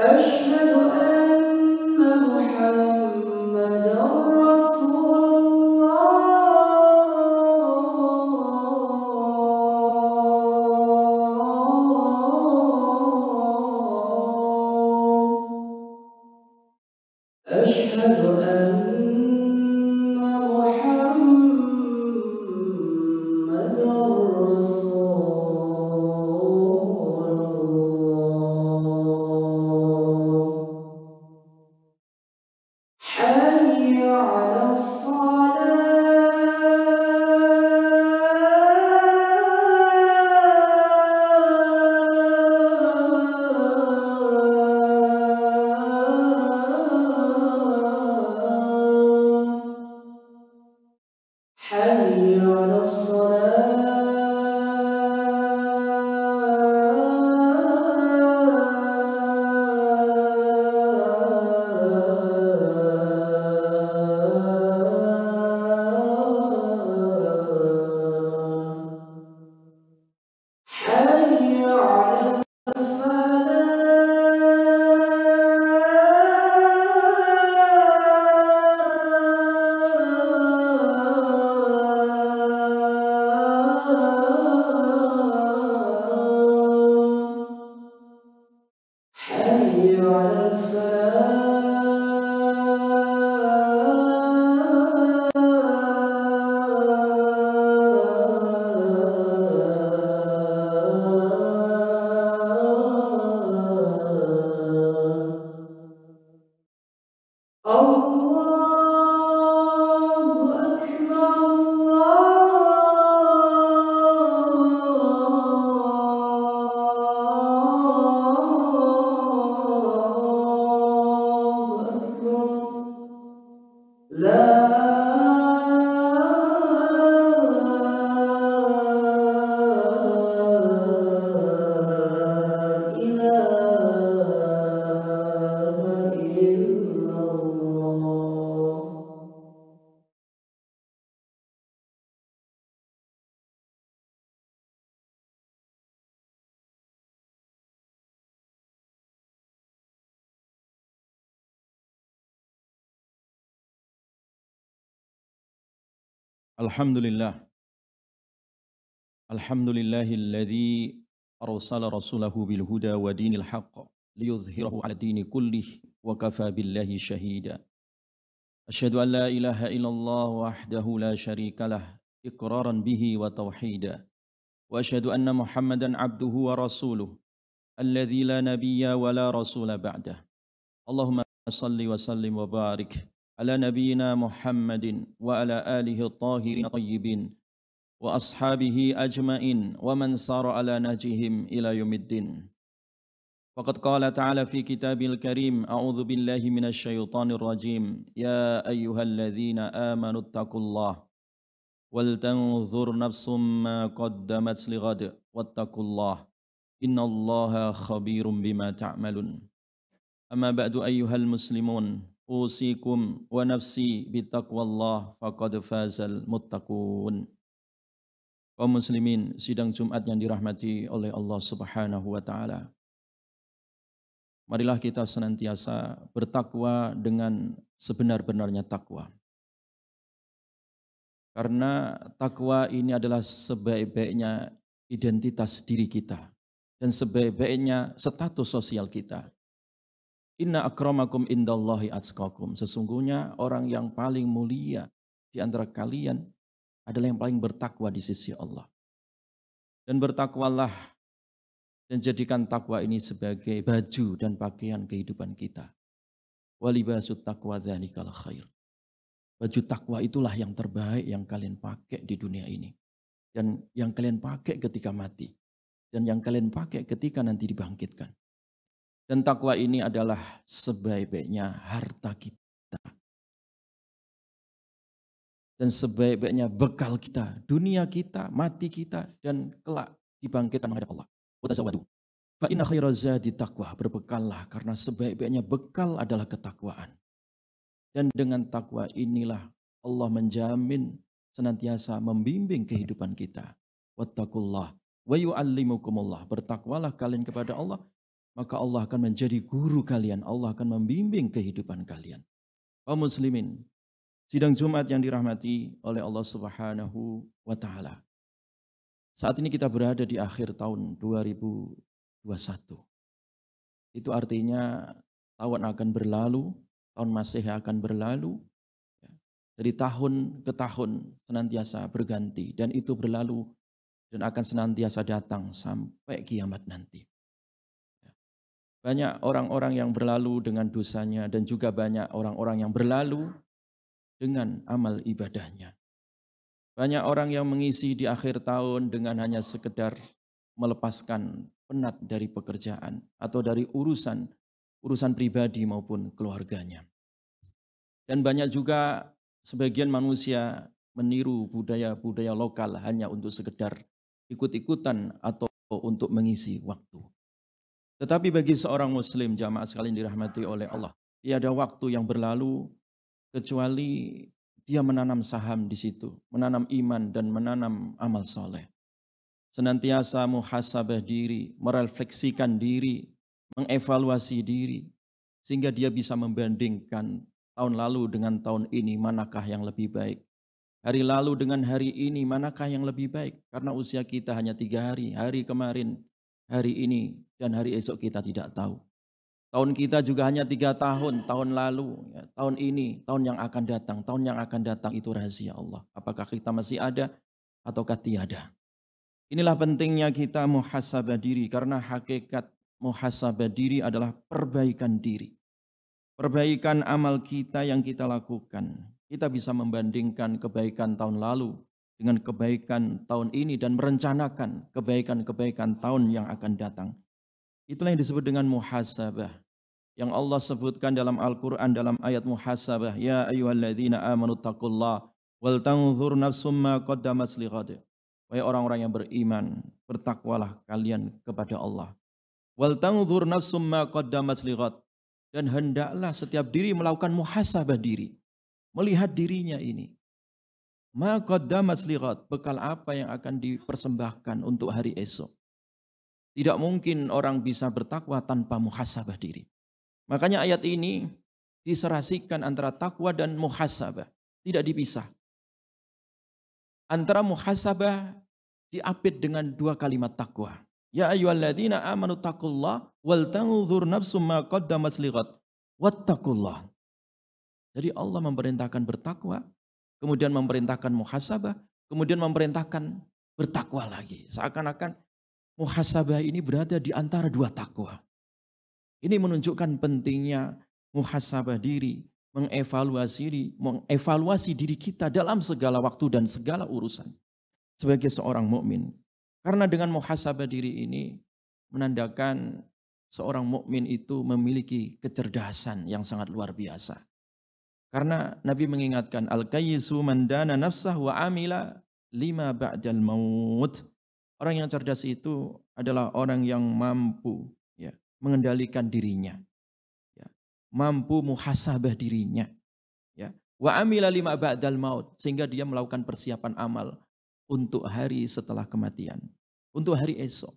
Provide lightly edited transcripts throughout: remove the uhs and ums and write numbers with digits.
أشهد أن محمدًا رسول الله. أشهد أن محمدًا رسول الله. حي على الصلاة. حي على الصلاة. حي على الفلاح. حي على الفلاح. الله أكبر. الله أكبر. لا إله إلا الله. Alhamdulillah. Alhamdulillahilladzi arsala rasulahu bil huda wa dinil haqq liyudhhirahu 'ala dini kullih wa kafa billahi shahida. Asyhadu an la ilaha illallah wahdahu la syarikalah iqraran bihi wa tauhida. Wa asyhadu anna Muhammadan 'abduhu wa rasuluh alladzi la nabiyya wa la rasula ba'dah. Allahumma salli wa sallim wa barik ala nabiyyina Muhammadin wa ala alihi at-tahirin at-tayyibin wa ashabihi ajmain wa man sara ala najihim ila yaumiddin. Faqad qala ta'ala fi kitabil karim a'udzu billahi minasy syaithanir rajim ya ayyuhalladzina amanu taqullaha wal tanzur nafsum ma qaddamat lighad wattaqullaha innallaha khabirum bima ta'malun. Amma ba'du ayyuhal muslimun usikum wa nafsi bittaqwallah faqad fazal muttaqun. Kaum muslimin, sidang Jumat yang dirahmati oleh Allah Subhanahu wa taala. Marilah kita senantiasa bertakwa dengan sebenar-benarnya takwa. Karena takwa ini adalah sebaik-baiknya identitas diri kita dan sebaik-baiknya status sosial kita. Inna akramakum indallahi atqakum. Sesungguhnya orang yang paling mulia di antara kalian adalah yang paling bertakwa di sisi Allah. Dan bertakwalah dan jadikan takwa ini sebagai baju dan pakaian kehidupan kita. Walibasut taqwa dzalikal khair. Baju takwa itulah yang terbaik yang kalian pakai di dunia ini. Dan yang kalian pakai ketika mati. Dan yang kalian pakai ketika nanti dibangkitkan. Dan takwa ini adalah sebaik-baiknya harta kita. Dan sebaik-baiknya bekal kita, dunia kita, mati kita, dan kelak dibangkitkan oleh Allah. Watazawwadu. Fa inna khairaz zadi taqwa, berbekallah karena sebaik-baiknya bekal adalah ketakwaan. Dan dengan takwa inilah Allah menjamin senantiasa membimbing kehidupan kita. Wattaqullah wa yu'allimukumullah. Bertakwalah kalian kepada Allah, maka Allah akan menjadi guru kalian. Allah akan membimbing kehidupan kalian. Kaum muslimin, sidang Jumat yang dirahmati oleh Allah Subhanahu wa taala. Saat ini kita berada di akhir tahun 2021. Itu artinya tahun akan berlalu, tahun Masehi akan berlalu. Dari tahun ke tahun senantiasa berganti dan itu berlalu dan akan senantiasa datang sampai kiamat nanti. Banyak orang-orang yang berlalu dengan dosanya dan juga banyak orang-orang yang berlalu dengan amal ibadahnya. Banyak orang yang mengisi di akhir tahun dengan hanya sekedar melepaskan penat dari pekerjaan atau dari urusan pribadi maupun keluarganya. Dan banyak juga sebagian manusia meniru budaya-budaya lokal hanya untuk sekedar ikut-ikutan atau untuk mengisi waktu. Tetapi bagi seorang muslim, jamaah sekalian dirahmati oleh Allah, tiada waktu yang berlalu kecuali dia menanam saham di situ, menanam iman dan menanam amal soleh. Senantiasa muhasabah diri, merefleksikan diri, mengevaluasi diri, sehingga dia bisa membandingkan tahun lalu dengan tahun ini manakah yang lebih baik. Hari lalu dengan hari ini manakah yang lebih baik. Karena usia kita hanya 3 hari, hari kemarin, hari ini, dan hari esok kita tidak tahu. Tahun kita juga hanya 3 tahun, tahun lalu, ya, tahun ini, tahun yang akan datang itu rahasia Allah. Apakah kita masih ada ataukah tiada. Inilah pentingnya kita muhasabah diri, karena hakikat muhasabah diri adalah perbaikan diri. Perbaikan amal kita yang kita lakukan. Kita bisa membandingkan kebaikan tahun lalu dengan kebaikan tahun ini dan merencanakan kebaikan-kebaikan tahun yang akan datang. Itulah yang disebut dengan muhasabah. Yang Allah sebutkan dalam Al-Quran dalam ayat muhasabah. Ya ayyuhalladzina amanu taqullah wal tanzur nafsum ma qaddamat lighad. Wahai orang-orang yang beriman, bertakwalah kalian kepada Allah. Wal tanzur nafsum ma qaddamat lighad. Dan hendaklah setiap diri melakukan muhasabah diri. Melihat dirinya ini. Ma qaddamat lighad, bekal apa yang akan dipersembahkan untuk hari esok. Tidak mungkin orang bisa bertakwa tanpa muhasabah diri. Makanya ayat ini diserasikan antara takwa dan muhasabah. Tidak dipisah. Antara muhasabah diapit dengan 2 kalimat takwa. Ya ayyuhalladzina amanu taqullah wal tanzur nafsum ma qaddamat lighad wattaqullah. Jadi Allah memerintahkan bertakwa, kemudian memerintahkan muhasabah, kemudian memerintahkan bertakwa lagi. Seakan-akan muhasabah ini berada di antara 2 takwa. Ini menunjukkan pentingnya muhasabah diri, mengevaluasi diri kita dalam segala waktu dan segala urusan sebagai seorang mukmin. Karena dengan muhasabah diri ini menandakan seorang mukmin itu memiliki kecerdasan yang sangat luar biasa. Karena Nabi mengingatkan al-qayyisu man dana nafsah wa amila lima ba'dal maut. Orang yang cerdas itu adalah orang yang mampu ya, mengendalikan dirinya. Ya, mampu muhasabah dirinya. Ya, wa amila lima ba'dal maut, sehingga dia melakukan persiapan amal untuk hari setelah kematian, untuk hari esok.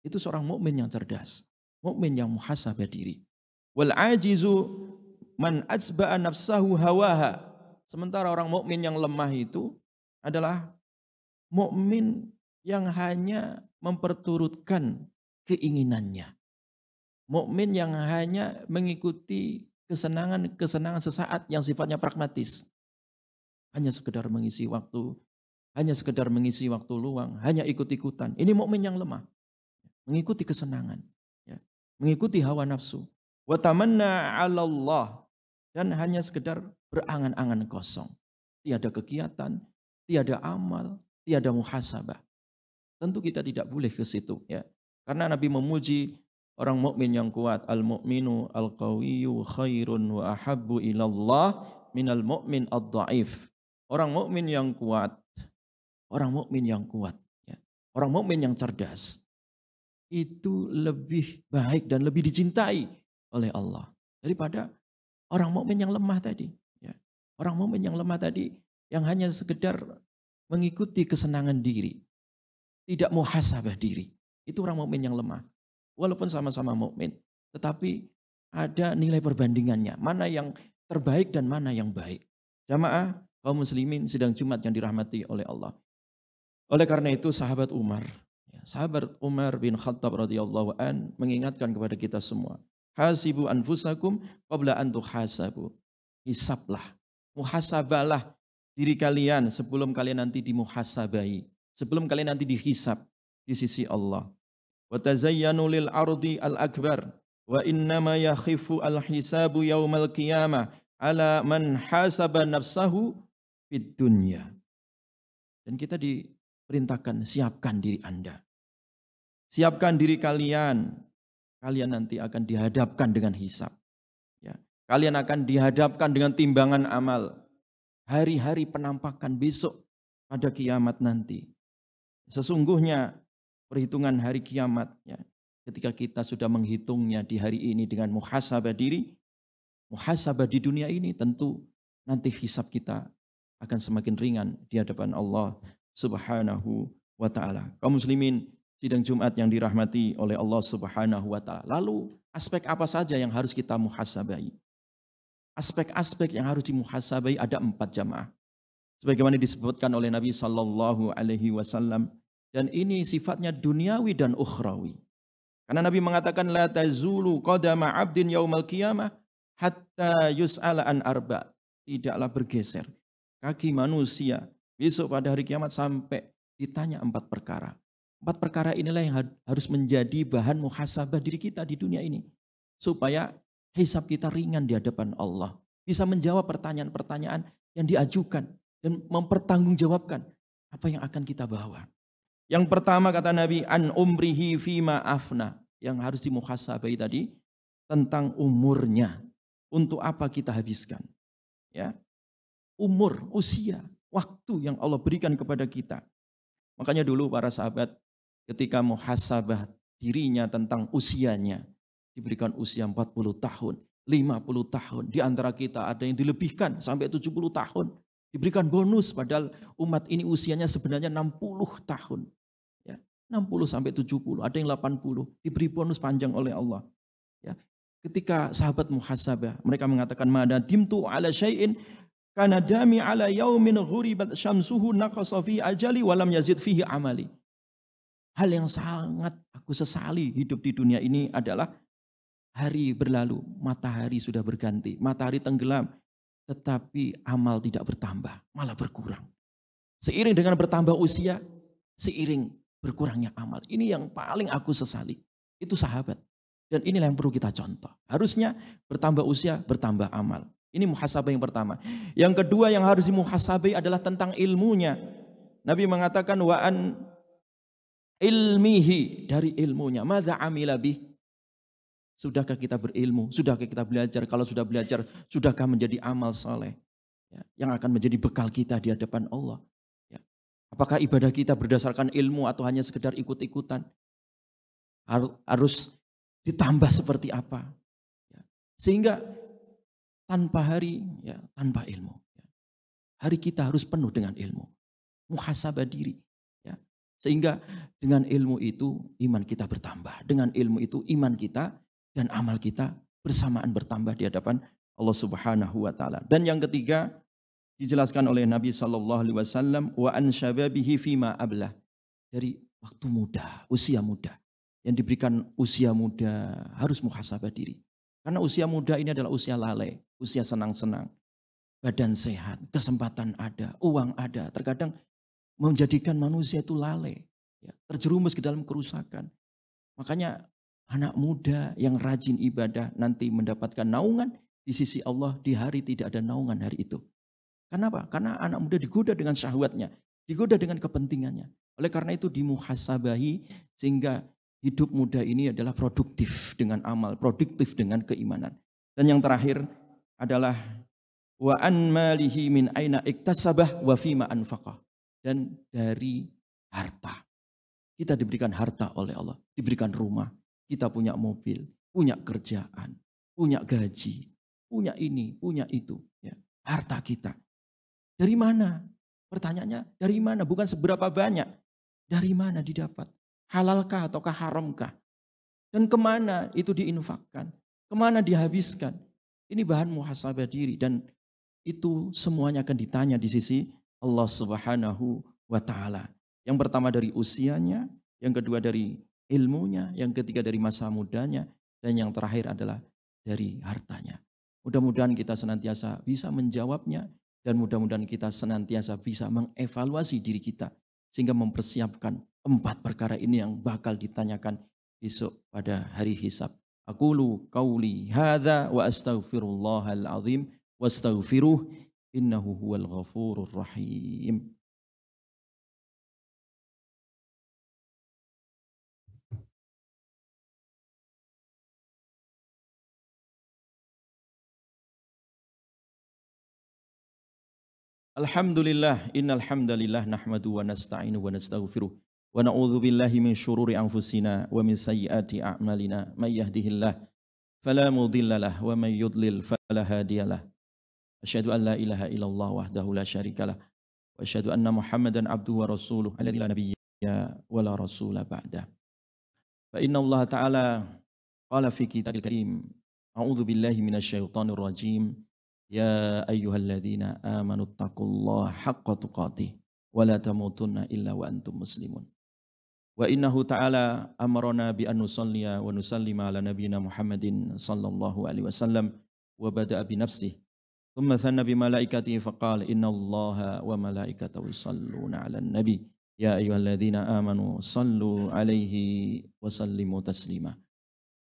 Itu seorang mukmin yang cerdas, mukmin yang muhasabah diri. Wal ajizu man atsba'a nafsahu hawaha. Sementara orang mukmin yang lemah itu adalah mukmin yang hanya memperturutkan keinginannya. Mukmin yang hanya mengikuti kesenangan sesaat yang sifatnya pragmatis. Hanya sekedar mengisi waktu, hanya sekedar mengisi waktu luang, hanya ikut-ikutan. Ini mukmin yang lemah. Mengikuti kesenangan, ya, mengikuti hawa nafsu. Wa tamanna 'ala Allah, dan hanya sekedar berangan-angan kosong. Tiada kegiatan, tiada amal, tiada muhasabah. Tentu kita tidak boleh ke situ, ya. Karena Nabi memuji orang mukmin yang kuat, al-mu'minu al-qawiyyu khairun wa ahabbu ilallah minal mu'min ad-dha'if. Orang mukmin yang kuat, orang mukmin yang kuat, ya. Orang mukmin yang cerdas, itu lebih baik dan lebih dicintai oleh Allah daripada orang mukmin yang lemah tadi. Ya. Orang mukmin yang lemah tadi yang hanya sekedar mengikuti kesenangan diri, tidak muhasabah diri. Itu orang mukmin yang lemah. Walaupun sama-sama mukmin, tetapi ada nilai perbandingannya. Mana yang terbaik dan mana yang baik. Jamaah kaum muslimin sidang Jumat yang dirahmati oleh Allah. Oleh karena itu sahabat Umar bin Khattab radhiyallahu an mengingatkan kepada kita semua. Hasibu anfusakum qabla an tuhasabu. Hisablah, muhasabalah diri kalian sebelum kalian nanti dimuhasabai, sebelum kalian nanti dihisab di sisi Allah. Wa tazayyanu lil ardi al akbar wa innama yakhifu al hisabu yaumal qiyamah ala man hasaba nafsahu fid dunya. Dan kita diperintahkan siapkan diri Anda. Siapkan diri kalian. Kalian nanti akan dihadapkan dengan hisab. Ya. Kalian akan dihadapkan dengan timbangan amal. Hari-hari penampakan besok pada kiamat nanti. Sesungguhnya perhitungan hari kiamat, ya, ketika kita sudah menghitungnya di hari ini dengan muhasabah diri, muhasabah di dunia ini tentu nanti hisab kita akan semakin ringan di hadapan Allah Subhanahu wa ta'ala. Kaum muslimin sidang Jumat yang dirahmati oleh Allah Subhanahu wa ta'ala. Lalu aspek apa saja yang harus kita muhasabai? Aspek-aspek yang harus dimuhasabai ada 4 jamaah. Sebagaimana disebutkan oleh Nabi sallallahu alaihi wasallam, dan ini sifatnya duniawi dan ukhrawi. Karena Nabi mengatakan la tazulu qadama 'abdin yaumal qiyamah hatta yus'ala an arba. Tidaklah bergeser kaki manusia besok pada hari kiamat sampai ditanya 4 perkara. 4 perkara inilah yang harus menjadi bahan muhasabah diri kita di dunia ini. Supaya hisab kita ringan di hadapan Allah. Bisa menjawab pertanyaan-pertanyaan yang diajukan dan mempertanggungjawabkan apa yang akan kita bawa. Yang pertama kata Nabi, an umrihi fima afna. Yang harus dimuhasabai tadi tentang umurnya. Untuk apa kita habiskan. Ya, umur, usia, waktu yang Allah berikan kepada kita. Makanya dulu para sahabat ketika muhasabah dirinya tentang usianya, diberikan usia 40 tahun, 50 tahun. Di antara kita ada yang dilebihkan sampai 70 tahun. Diberikan bonus padahal umat ini usianya sebenarnya 60 tahun. Ya, 60 sampai 70, ada yang 80. Diberi bonus panjang oleh Allah. Ya. Ketika sahabat muhasabah, mereka mengatakan madadimtu ala syai'in kana dami ala yaumin ghuribat syamsuhu naqasa fi ajali walam yazid fihi amali. Hal yang sangat aku sesali hidup di dunia ini adalah hari berlalu, matahari sudah berganti, matahari tenggelam, tetapi amal tidak bertambah, malah berkurang. Seiring dengan bertambah usia, seiring berkurangnya amal. Ini yang paling aku sesali. Itu sahabat. Dan inilah yang perlu kita contoh. Harusnya bertambah usia, bertambah amal. Ini muhasabah yang pertama. Yang kedua yang harus dimuhasabai adalah tentang ilmunya. Nabi mengatakan wa an ilmihi, dari ilmunya. Madza amila bih? Sudahkah kita berilmu? Sudahkah kita belajar? Kalau sudah belajar, sudahkah menjadi amal saleh? Ya, yang akan menjadi bekal kita di hadapan Allah. Ya. Apakah ibadah kita berdasarkan ilmu atau hanya sekedar ikut-ikutan? Harus ditambah seperti apa? Ya. Sehingga tanpa hari, ya, tanpa ilmu. Ya. Hari kita harus penuh dengan ilmu. Muhasabah diri. Ya. Sehingga dengan ilmu itu iman kita bertambah. Dengan ilmu itu iman kita dan amal kita bersamaan bertambah di hadapan Allah Subhanahu wa taala. Dan yang ketiga dijelaskan oleh Nabi sallallahu alaihi wasallam wa an syababihi fima ablah. Dari waktu muda, usia muda. Yang diberikan usia muda harus muhasabah diri. Karena usia muda ini adalah usia lalai, usia senang-senang. Badan sehat, kesempatan ada, uang ada. Terkadang menjadikan manusia itu lalai, ya, terjerumus ke dalam kerusakan. Makanya anak muda yang rajin ibadah nanti mendapatkan naungan di sisi Allah di hari tidak ada naungan hari itu. Kenapa? Karena anak muda digoda dengan syahwatnya, digoda dengan kepentingannya. Oleh karena itu dimuhasabahi sehingga hidup muda ini adalah produktif dengan amal, produktif dengan keimanan. Dan yang terakhir adalah wa an malihi min aina iktasabah wa fima anfaqah. Dan dari harta. Kita diberikan harta oleh Allah, diberikan rumah, kita punya mobil, punya kerjaan, punya gaji, punya ini, punya itu. Ya, harta kita. Dari mana? Pertanyaannya dari mana? Bukan seberapa banyak. Dari mana didapat? Halalkah ataukah haramkah? Dan kemana itu diinfakkan? Kemana dihabiskan? Ini bahan muhasabah diri dan itu semuanya akan ditanya di sisi Allah Subhanahu wa taala. Yang pertama dari usianya, yang kedua dari ilmunya, yang ketiga dari masa mudanya, dan yang terakhir adalah dari hartanya. Mudah-mudahan kita senantiasa bisa menjawabnya dan mudah-mudahan kita senantiasa bisa mengevaluasi diri kita sehingga mempersiapkan 4 perkara ini yang bakal ditanyakan besok pada hari hisab. Aqulu qauli hadza wa astaghfirullahal azim wastaghfiruh innahu huwal ghafurur rahim. Alhamdulillah innal hamdalillah nahmadu wa nasta'inu wa nastaghfiruh wa na'udzu billahi min syururi anfusina wa min sayyiati a'malina may yahdihillah fala mudhillalah wa may yudlil fala hadiyalah. Asyhadu an la ilaha illallah wahdahu la syarikalah wa asyhadu anna Muhammadan abduhu wa rasuluh alladzi la nabiyya wa la rasula ba'da. Fa inna Allah ta'ala qala fi kitabil karim a'udzu billahi minasyaitonir rajim. Ya ayyuhalladzina amanu taqullaha haqqa tuqatih wa la tamutunna illa wa antum muslimun. Wa innahu ta'ala amarna bi an nusalliya wa nusallima ala nabiyyina Muhammadin sallallahu alaihi wasallam wa bada'a bi nafsihi thumma thanna bi malaikatihi faqala innallaha wa malaikatahu yusalluna 'alan nabi ya ayyuhalladzina amanu sallu alaihi wa sallimu taslima.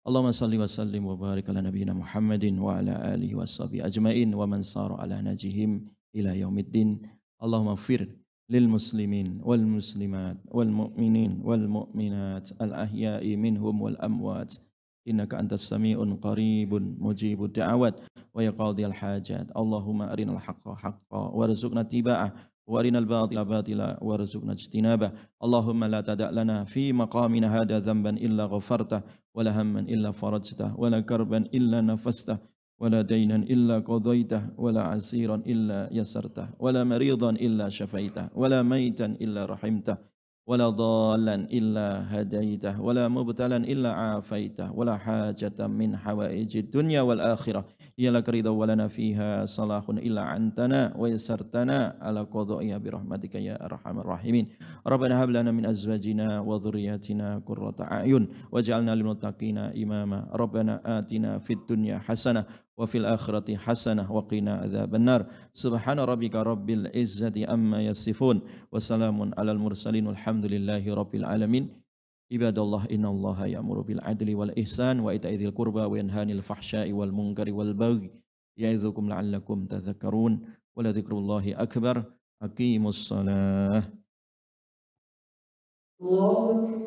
Allahumma salli wa sallim wa barik ala nabiyyina Muhammadin wa ala alihi washabihi ajmain wa man sara ala najihim ila yaumiddin. Allahumma fir lil muslimin wal muslimat wal mu'minin wal mu'minat al ahya'i minhum wal amwat innaka antas sami'un qaribun mujibud da'awat wa yaqadhil hajat. Allahumma arinal haqqa haqqa warzuqna tiba'ah wa arinal batila batila warzuqna ijtinabah. Allahumma la tada' lana fi maqamina hadha dhanban illa ghafartah ولا هما إلا فرجته ولا كربا إلا نفسته ولا دينا إلا قضيته ولا عسيرا إلا يسرته ولا مريضا إلا شفيته ولا ميتا إلا رحمته ولا ضالا إلا هديته ولا مبتلا إلا عافيته ولا حاجة من حوائج الدنيا والآخرة هي لك رضا ولنا فيها صلاح إلا عنتنا ويسرتنا على قضائها برحمتك يا أرحم الراحمين. ربنا هب لنا من أزواجنا وذرياتنا قرة أعين واجعلنا للمتقين إماما. ربنا آتنا في الدنيا حسنة وفي الآخرة حسنة وقنا عذاب النار. سبحان ربك رب العزة أما يصفون وسلام على المرسلين والحمد لله رب العالمين. Ibadallah innallaha ya'muru bil adli wal ihsan wa ita'i dzil qurba wa yanha 'anil fahsya'i wal munkari wal baghi ya'idzukum la'allakum tadhakkarun wa la dzikrullahi akbar. Aqimus shalah. Allahu Akbar.